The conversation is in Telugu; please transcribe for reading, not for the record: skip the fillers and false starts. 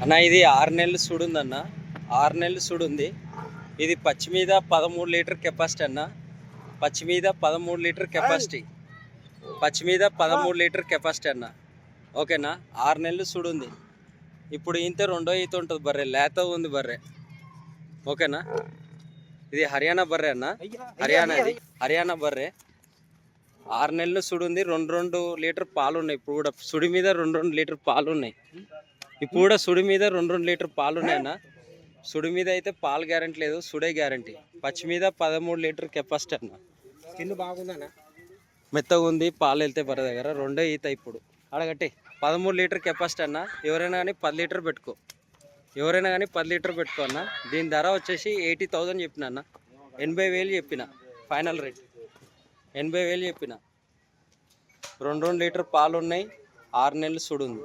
అన్న ఇది 6 నెలలు సుడుంది అన్న. 6 నెలలు సుడుంది. ఇది పచ్చి మీద 13 లీటర్ కెపాసిటీ అన్న. పచ్చి మీద 13 లీటర్ కెపాసిటీ. పచ్చి మీద 13 లీటర్ కెపాసిటీ అన్న. ఓకేనా? 6 నెలలు సుడుంది. ఇప్పుడు ఇంతే రెండో ఈత ఉంటుంది బర్రె. లేత ఉంది బర్రె. ఓకేనా? ఇది హర్యానా బర్రె అన్న. హర్యానా బర్రె. 6 నెలలు సుడుంది. 2 లీటర్ పాలు ఉన్నాయి. ఇప్పుడు కూడా సుడి మీద 2 లీటర్ పాలు ఉన్నాయి. ఇప్పుడు కూడా సుడి మీద 2 లీటర్ పాలు ఉన్నాయన్న. సుడి మీద అయితే పాలు గ్యారంటీ లేదు, సుడే గ్యారంటీ. పచ్చి మీద 13 లీటర్ కెపాసిటీ అన్న. స్కిన్ బాగుందన్న, మెత్తగా ఉంది. పాలు వెళ్తే బర్రె దగ్గర రెండో ఈత. ఇప్పుడు అడగట్టి 13 లీటర్ కెపాసిటీ అన్న. ఎవరైనా కానీ 10 లీటర్ పెట్టుకో. ఎవరైనా కానీ 10 లీటర్ పెట్టుకో అన్న. దీని ధర వచ్చేసి 80,000 చెప్పిన అన్న. 80,000 చెప్పిన. ఫైనల్ రేట్ 80,000 చెప్పిన. 2 లీటర్ పాలు ఉన్నాయి. 6 నెలలు సుడుంది.